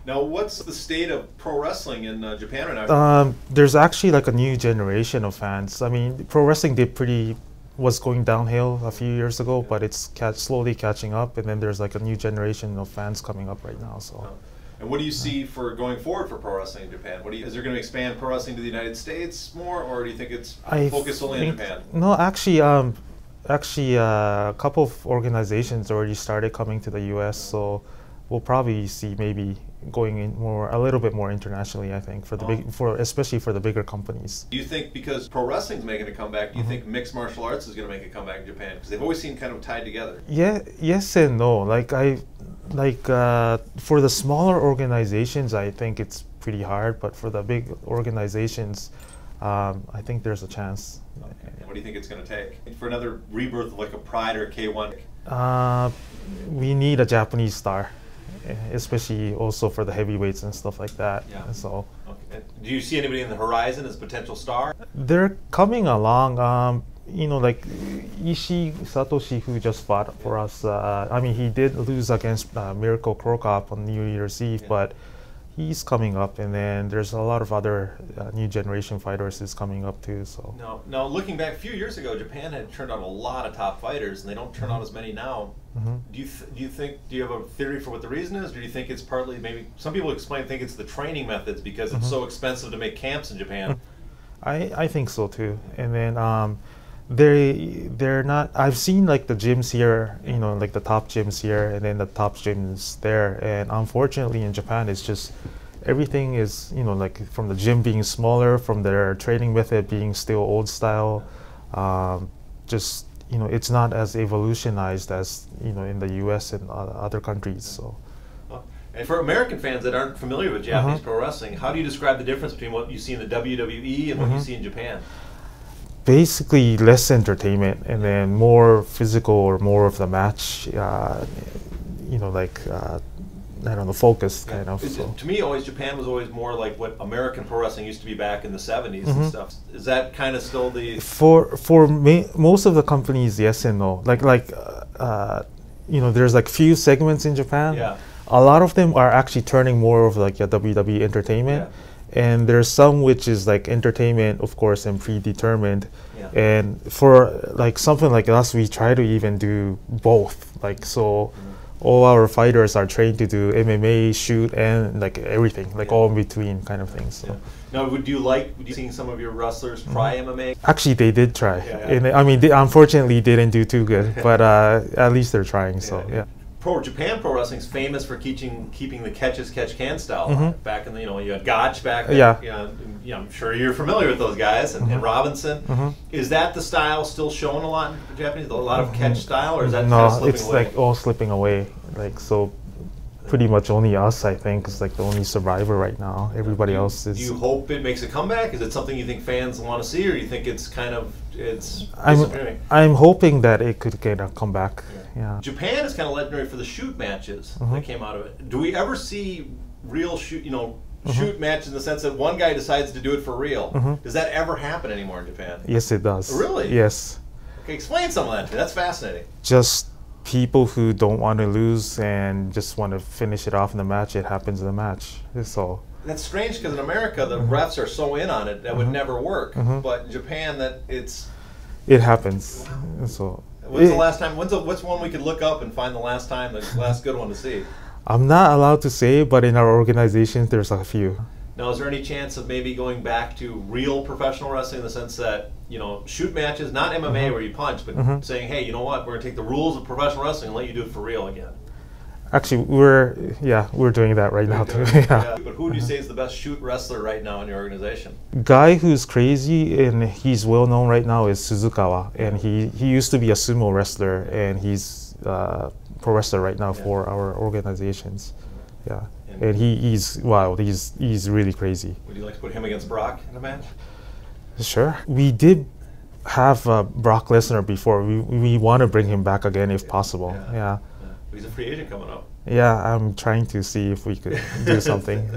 Now, what's the state of pro wrestling in Japan right now? There's actually like a new generation of fans. I mean, pro wrestling was going downhill a few years ago, but it's slowly catching up, and then there's like a new generation of fans coming up right now. So. And what do you see for going forward for pro wrestling in Japan? Is there going to expand pro wrestling to the United States more, or do you think it's focused only in Japan? No, actually, a couple of organizations already started coming to the U.S., so we'll probably see maybe going in a little bit more internationally. I think especially for the bigger companies. Do you think because pro wrestling's making a comeback, do you think mixed martial arts is going to make a comeback in Japan? Because they've always seemed kind of tied together. Yeah, yes and no. For the smaller organizations, I think it's pretty hard, but for the big organizations, I think there's a chance. Okay. And what do you think it's going to take for another rebirth of like a Pride or a K1? We need a Japanese star, especially also for the heavyweights and stuff like that. Yeah. So. Okay. Do you see anybody in the horizon as potential star? They're coming along. Like Satoshi, who just fought for us. I mean, he did lose against Miracle Krokop on New Year's Eve, but he's coming up, and then there's a lot of other new generation fighters who's coming up too. So now looking back a few years ago, Japan had turned out a lot of top fighters, and they don't turn out as many now. Do you have a theory for what the reason is? Or do you think it's partly maybe some people think it's the training methods because it's so expensive to make camps in Japan? I think so too, and then. They're not. I've seen like the gyms here, like the top gyms here, and then the top gyms there. And unfortunately, in Japan, it's just everything is like from the gym being smaller, from their training method being still old style. It's not as evolutionized as in the U.S. and other countries. So. And for American fans that aren't familiar with Japanese pro wrestling, how do you describe the difference between what you see in the WWE and what you see in Japan? Basically less entertainment and then more physical or more of the match, I don't know, focused kind of. So. To me, Japan was always more like what American pro wrestling used to be back in the 70s and stuff. Is that kind of still the... For most of the companies, yes and no. There's like few segments in Japan. Yeah. A lot of them are actually turning more of like a WWE entertainment. Yeah. And there's some which is like entertainment, of course, and predetermined. Yeah. And for like something like us, we try to even do both. Like so, all our fighters are trained to do MMA, shoot, and like everything, like all in between kind of things. So. Yeah. Now, would you seeing some of your wrestlers try MMA? Actually, they did try. And I mean, they unfortunately didn't do too good, but at least they're trying. So yeah. Japan pro wrestling is famous for keeping the catch-as-catch-can style. Back in the you had Gotch back then. Yeah. I'm sure you're familiar with those guys and Robinson. Is that the style still shown a lot in Japanese? A lot of catch style, or is that kind of slipping away? It's like all slipping away. Like so, pretty much only us, I think, is like the only survivor right now. Everybody else is. Do you hope it makes a comeback? Is it something you think fans want to see, or do you think it's kind of I'm hoping that it could get a comeback. Yeah. Japan is kind of legendary for the shoot matches that came out of it. Do we ever see real shoot matches in the sense that one guy decides to do it for real? Does that ever happen anymore in Japan? Yes, it does. Really? Yes. Okay, explain some of that to me. That's fascinating. Just people who don't want to lose and just want to finish it off in the match. It happens in the match. That's all. That's strange because in America the refs are so in on it that would never work. But in Japan, it happens. So. When's the last time? What's one we could look up and find the last good one to see? I'm not allowed to say, but in our organization, there's a few. Now, is there any chance of maybe going back to real professional wrestling in the sense that shoot matches, not MMA where you punch, but saying, hey, you know what? We're gonna take the rules of professional wrestling and let you do it for real again. Actually, we're doing that right now too. Yeah. But who do you say is the best shoot wrestler right now in your organization? Guy who's crazy and he's well known right now is Suzukawa, and he used to be a sumo wrestler, and he's pro wrestler right now for our organizations. Yeah, and he's really crazy. Would you like to put him against Brock in a match? Sure. We did have Brock Lesnar before. We want to bring him back again if possible. Yeah. He's a free agent coming up. Yeah, I'm trying to see if we could do something.